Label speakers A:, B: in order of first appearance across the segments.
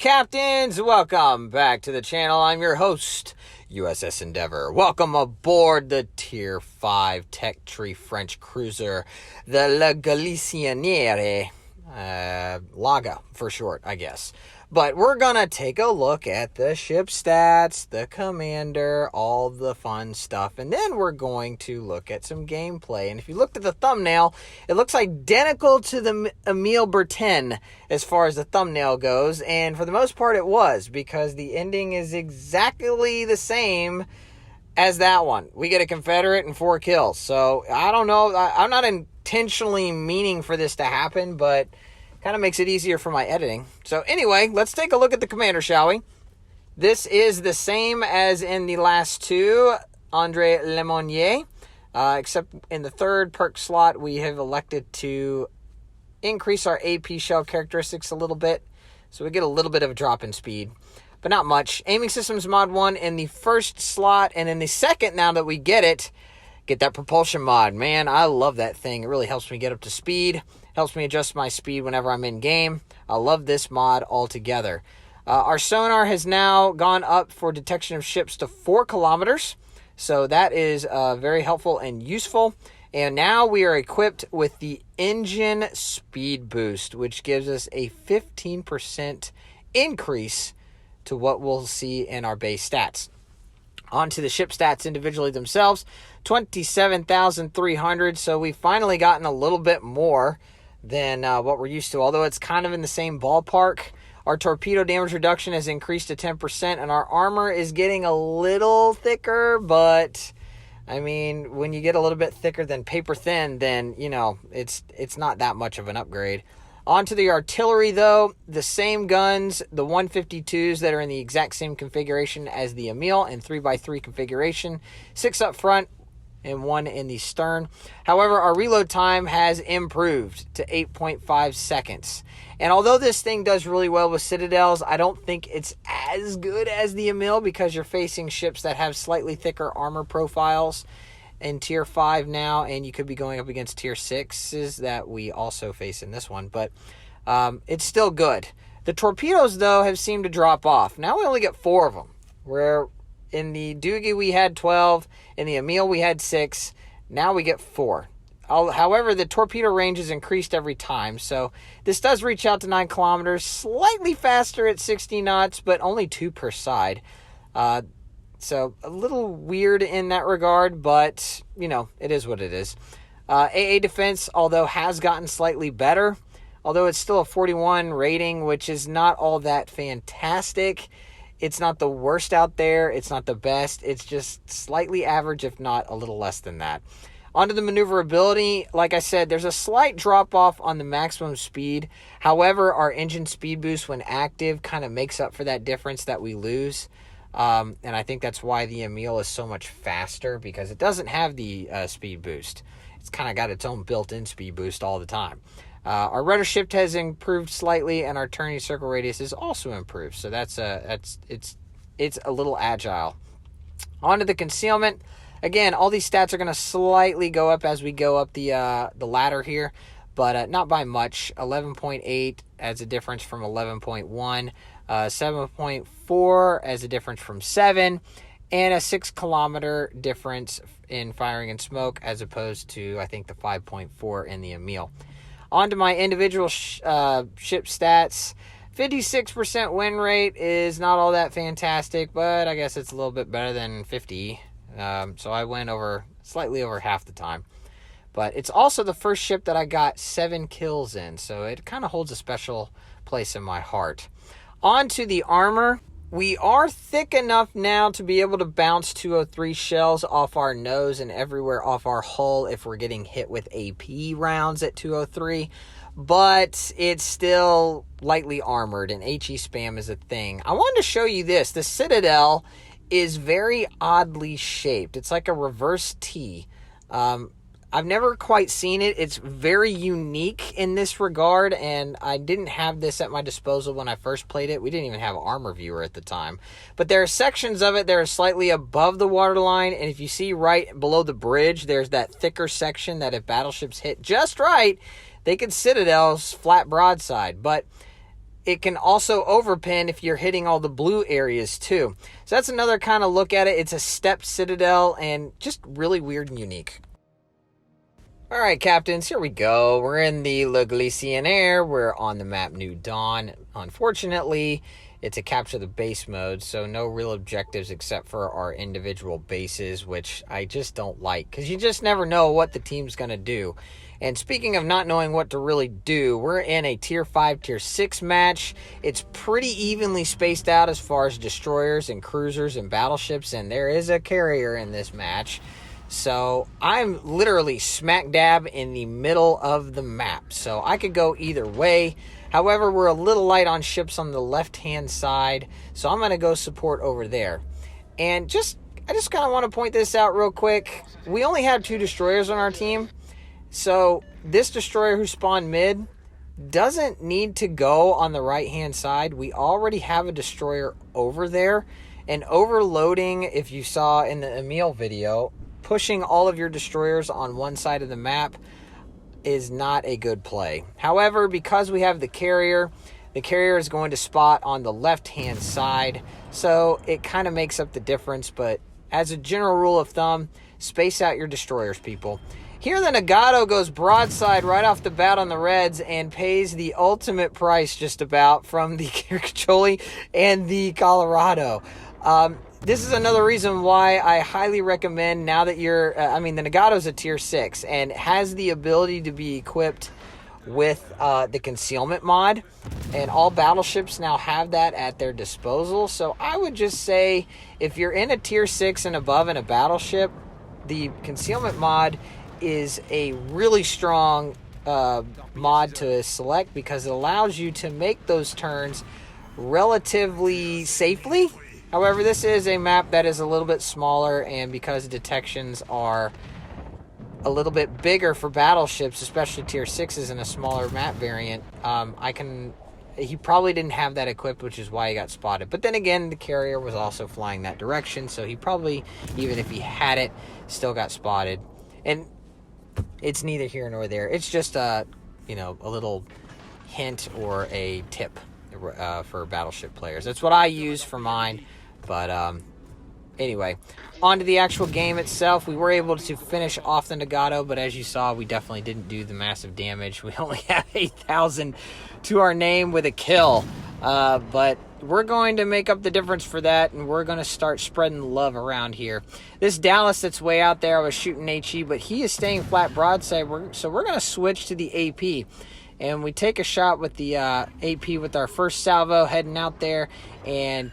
A: Captains, welcome back to the channel. I'm your host, USS Endeavor. Welcome aboard the Tier 5 Tech Tree French cruiser, the La Galissonnière, Laga for short, I guess. But we're going to take a look at the ship stats, the commander, all the fun stuff, and then we're going to look at some gameplay. And if you looked at the thumbnail, it looks identical to the Emile Bertin as far as the thumbnail goes, and for the most part it was, because the ending is exactly the same as that one. We get a Confederate and 4 kills. So, I don't know, I'm not intentionally meaning for this to happen, but kind of makes it easier for my editing. So anyway, let's take a look at the commander, shall we? This is the same as in the last two, André Lemonnier, except in the third perk slot, we have elected to increase our AP shell characteristics a little bit, so we get a little bit of a drop in speed, but not much. Aiming systems mod 1 in the first slot, and in the second, now that we get that propulsion mod. Man, I love that thing. It really helps me get up to speed. Helps me adjust my speed whenever I'm in game. I love this mod altogether. Our sonar has now gone up for detection of ships to 4 kilometers. So that is very helpful and useful. And now we are equipped with the engine speed boost, which gives us a 15% increase to what we'll see in our base stats. On to the ship stats individually themselves. 27,300. So we've finally gotten a little bit more than what we're used to, although it's kind of in the same ballpark. Our torpedo damage reduction has increased to 10%, and our armor is getting a little thicker, but I mean, when you get a little bit thicker than paper thin, then, you know, it's not that much of an upgrade. On to the artillery, though. The same guns, the 152s that are in the exact same configuration as the Emile in 3x3 configuration. 6 up front and 1 in the stern. However, our reload time has improved to 8.5 seconds. And although this thing does really well with citadels, I don't think it's as good as the Emile because you're facing ships that have slightly thicker armor profiles in Tier 5 now, and you could be going up against Tier 6s that we also face in this one. But it's still good. The torpedoes, though, have seemed to drop off. Now we only get 4 of them, where in the Doogie we had 12, in the Emile we had 6, now we get 4. However, the torpedo range is increased every time, so this does reach out to 9 kilometers, slightly faster at 60 knots, but only 2 per side. So a little weird in that regard, but, you know, it is what it is. AA defense, although has gotten slightly better, although it's still a 41 rating, which is not all that fantastic. It's not the worst out there. It's not the best. It's just slightly average, if not a little less than that. Onto the maneuverability, like I said, there's a slight drop-off on the maximum speed. However, our engine speed boost when active kind of makes up for that difference that we lose. And I think that's why the Emile is so much faster, because it doesn't have the speed boost. It's kind of got its own built-in speed boost all the time. Our rudder shift has improved slightly, and our turning circle radius is also improved. So it's a little agile. Onto the concealment. Again, all these stats are going to slightly go up as we go up the ladder here, but not by much. 11.8 adds a difference from 11.1. 7.4 as a difference from 7, and a 6 kilometer difference in firing and smoke as opposed to, I think, the 5.4 in the Emile. On to my individual ship stats. 56% win rate is not all that fantastic, but I guess it's a little bit better than 50. So I win slightly over half the time. But it's also the first ship that I got 7 kills in, so it kind of holds a special place in my heart. On to the armor. We are thick enough now to be able to bounce 203 shells off our nose and everywhere off our hull if we're getting hit with AP rounds at 203. But it's still lightly armored, and HE spam is a thing. I wanted to show you this. The Citadel is very oddly shaped. It's like a reverse T. I've never quite seen it. It's very unique in this regard, and I didn't have this at my disposal when I first played it. We didn't even have an armor viewer at the time. But there are sections of it that are slightly above the waterline, and if you see right below the bridge, there's that thicker section that if battleships hit just right, they could Citadels flat broadside. But it can also overpin if you're hitting all the blue areas too. So that's another kind of look at it. It's a stepped citadel and just really weird and unique. All right, captains, here we go. We're in the Galissonnière. We're on the map New Dawn. Unfortunately, it's a capture the base mode, so no real objectives except for our individual bases, which I just don't like because you just never know what the team's going to do. And speaking of not knowing what to really do, we're in a Tier 5, Tier 6 match. It's pretty evenly spaced out as far as destroyers and cruisers and battleships, and there is a carrier in this match. So I'm literally smack dab in the middle of the map. So I could go either way. However, we're a little light on ships on the left-hand side. So I'm going to go support over there. And I just kind of want to point this out real quick. We only have 2 destroyers on our team. So this destroyer who spawned mid doesn't need to go on the right-hand side. We already have a destroyer over there. And overloading, if you saw in the Emil video, pushing all of your destroyers on one side of the map is not a good play. However, because we have the carrier is going to spot on the left-hand side, so it kind of makes up the difference. But as a general rule of thumb, space out your destroyers, people. Here, the Nagato goes broadside right off the bat on the Reds and pays the ultimate price just about from the Kirkacholi and the Colorado. This is another reason why I highly recommend, now that you're, the Nagato's a Tier 6 and has the ability to be equipped with the concealment mod, and all battleships now have that at their disposal. So I would just say, if you're in a Tier 6 and above in a battleship, the concealment mod is a really strong mod to select because it allows you to make those turns relatively safely. However, this is a map that is a little bit smaller, and because detections are a little bit bigger for battleships, especially Tier 6s in a smaller map variant, he probably didn't have that equipped, which is why he got spotted. But then again, the carrier was also flying that direction, so he probably, even if he had it, still got spotted. And it's neither here nor there. It's just a little hint or a tip for battleship players. That's what I use for mine. But anyway, on to the actual game itself. We were able to finish off the Nagato, but as you saw, we definitely didn't do the massive damage. We only have 8,000 to our name with a kill. But we're going to make up the difference for that, and we're going to start spreading love around here. This Dallas that's way out there, I was shooting HE, but he is staying flat broadside, so we're going to switch to the AP. And we take a shot with the AP with our first salvo, heading out there and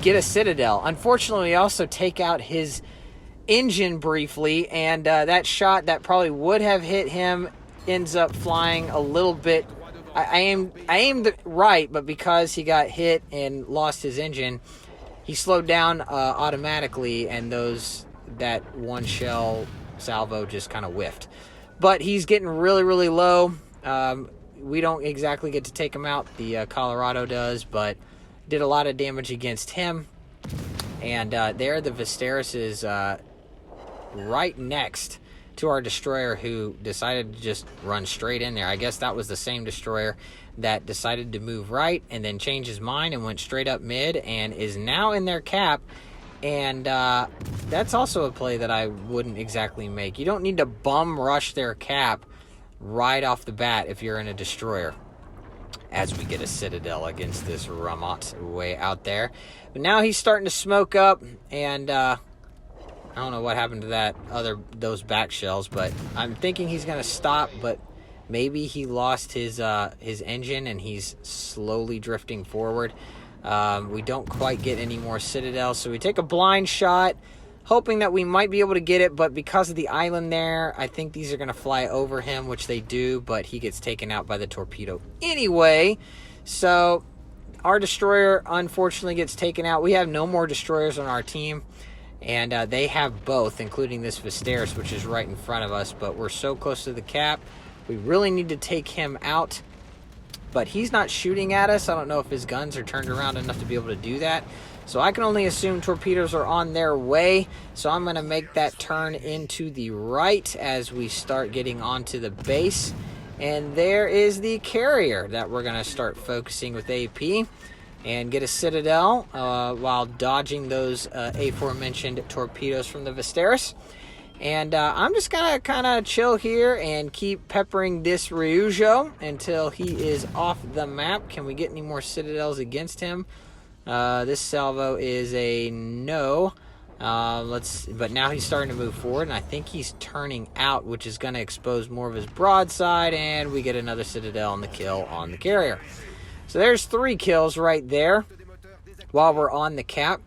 A: get a citadel. Unfortunately, we also take out his engine briefly, and that shot that probably would have hit him ends up flying a little bit. I aimed right, but because he got hit and lost his engine, he slowed down automatically, and that one shell salvo just kind of whiffed. But he's getting really, really low. We don't exactly get to take him out. The Colorado does, but did a lot of damage against him. And there, the Viserys is right next to our destroyer, who decided to just run straight in there. I guess that was the same destroyer that decided to move right and then change his mind and went straight up mid and is now in their cap. And that's also a play that I wouldn't exactly make. You don't need to bum rush their cap right off the bat if you're in a destroyer. As we get a citadel against this Ramat way out there. But now he's starting to smoke up, and I don't know what happened to those back shells, but I'm thinking he's going to stop, but maybe he lost his engine and he's slowly drifting forward. We don't quite get any more citadels, so we take a blind shot, hoping that we might be able to get it, but because of the island there, I think these are going to fly over him, which they do, but he gets taken out by the torpedo anyway. So our destroyer unfortunately gets taken out. We have no more destroyers on our team, and they have both, including this Viserys, which is right in front of us, but we're so close to the cap. We really need to take him out, but he's not shooting at us. I don't know if his guns are turned around enough to be able to do that. So I can only assume torpedoes are on their way. So I'm going to make that turn into the right as we start getting onto the base. And there is the carrier that we're going to start focusing with AP and get a citadel while dodging those aforementioned torpedoes from the Viserys. And I'm just going to kind of chill here and keep peppering this Ryujo until he is off the map. Can we get any more citadels against him? This salvo is a no. But now he's starting to move forward, and I think he's turning out, which is going to expose more of his broadside, and we get another citadel and the kill on the carrier. So there's 3 kills right there while we're on the cap.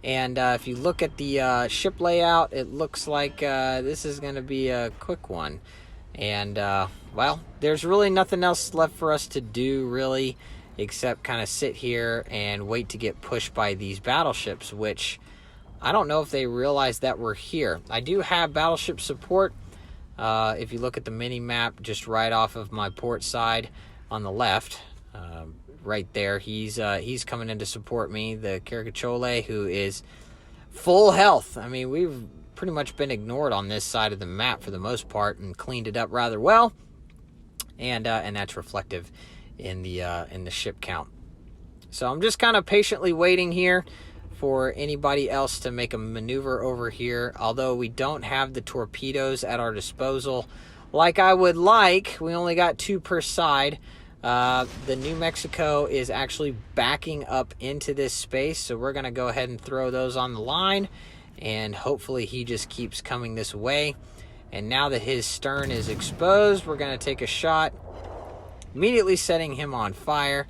A: And if you look at the ship layout, it looks like this is going to be a quick one. And, well, there's really nothing else left for us to do, really, except kind of sit here and wait to get pushed by these battleships, which I don't know if they realize that we're here. I do have battleship support. If you look at the mini-map just right off of my port side on the left, right there, he's coming in to support me, the Caricachole, who is full health. I mean, we've pretty much been ignored on this side of the map for the most part and cleaned it up rather well. And that's reflective in the ship count. So I'm just kind of patiently waiting here for anybody else to make a maneuver over here. Although we don't have the torpedoes at our disposal like I would like. We only got 2 per side. The New Mexico is actually backing up into this space, so we're going to go ahead and throw those on the line, and hopefully he just keeps coming this way. And now that his stern is exposed, we're going to take a shot, immediately setting him on fire.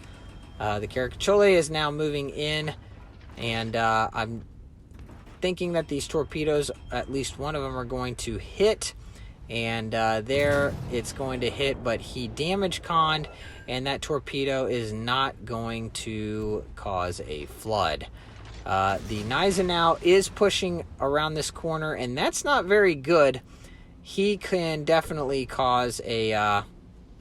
A: The Caricachole is now moving in, and I'm thinking that these torpedoes, at least one of them, are going to hit. And there it's going to hit, but he damage conned, and that torpedo is not going to cause a flood. The Gneisenau is pushing around this corner, and that's not very good. He can definitely cause a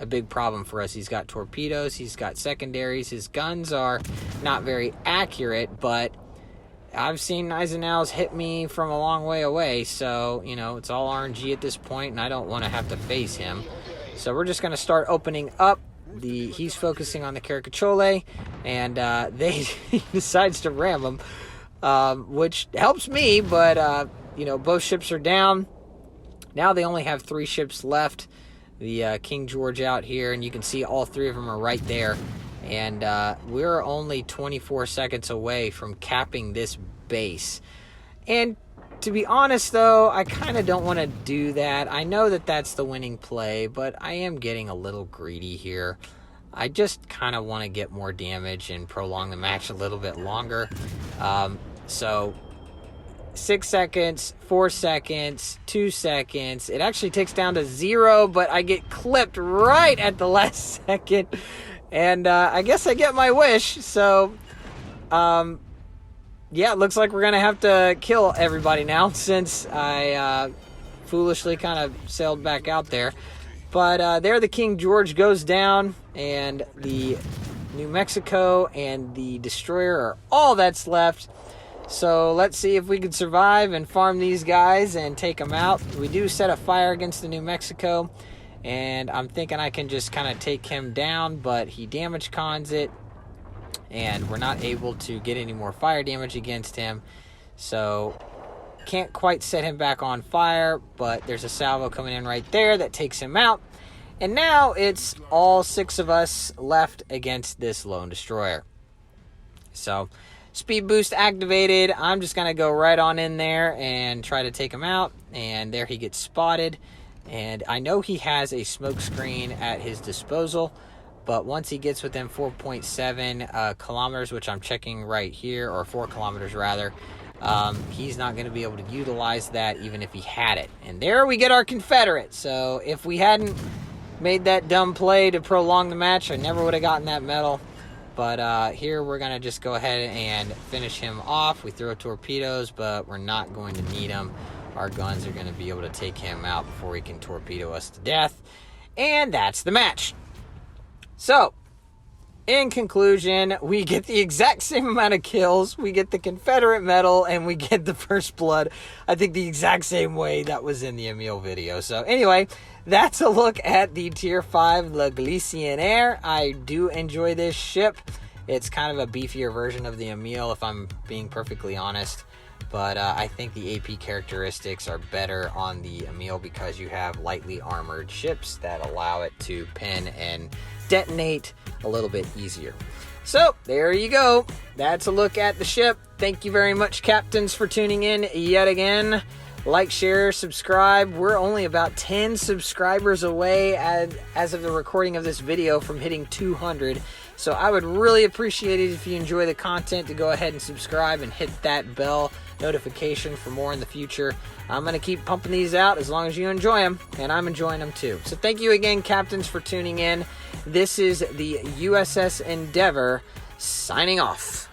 A: big problem for us. He's got torpedoes, he's got secondaries, his guns are not very accurate, but I've seen Gneisenau's hit me from a long way away, so, you know, it's all RNG at this point, and I don't want to have to face him. So we're just going to start opening up. He's focusing on the Caricachole, and he decides to ram him, which helps me, but, you know, both ships are down. Now they only have 3 ships left. The King George out here, and you can see all 3 of them are right there. And we're only 24 seconds away from capping this base. And to be honest, though, I kind of don't want to do that. I know that that's the winning play, but I am getting a little greedy here. I just kind of want to get more damage and prolong the match a little bit longer. So 6 seconds, 4 seconds, 2 seconds. It actually takes down to 0, but I get clipped right at the last second. And I guess I get my wish. So, yeah, it looks like we're going to have to kill everybody now since I foolishly kind of sailed back out there. But there the King George goes down, and the New Mexico and the destroyer are all that's left. So let's see if we can survive and farm these guys and take them out. We do set a fire against the New Mexico, and I'm thinking I can just kind of take him down, but he damage cons it, and we're not able to get any more fire damage against him. So can't quite set him back on fire, but there's a salvo coming in right there that takes him out. And now it's all 6 of us left against this lone destroyer. So speed boost activated. I'm just going to go right on in there and try to take him out. And there he gets spotted. And I know he has a smoke screen at his disposal, but once he gets within 4.7 kilometers, which I'm checking right here, or 4 kilometers rather, he's not going to be able to utilize that even if he had it. And there we get our Confederate. So if we hadn't made that dumb play to prolong the match, I never would have gotten that medal. But here we're going to just go ahead and finish him off. We throw torpedoes, but we're not going to need them. Our guns are going to be able to take him out before he can torpedo us to death. And that's the match. So, In conclusion, we get the exact same amount of kills, we get the Confederate medal, and we get the first blood, I think the exact same way that was in the Emile video. So anyway, that's a look at the Tier 5 La Galissonnière. I do enjoy this ship. It's kind of a beefier version of the Emile, if I'm being perfectly honest. But I think the AP characteristics are better on the Emile because you have lightly armored ships that allow it to pin and detonate a little bit easier. So there you go. That's a look at the ship. Thank you very much, captains, for tuning in yet again. Like, share, subscribe. We're only about 10 subscribers away as of the recording of this video from hitting 200. So I would really appreciate it if you enjoy the content to go ahead and subscribe and hit that bell notification for more in the future. I'm going to keep pumping these out as long as you enjoy them, and I'm enjoying them too. So thank you again, captains, for tuning in. This is the USS Endeavor signing off.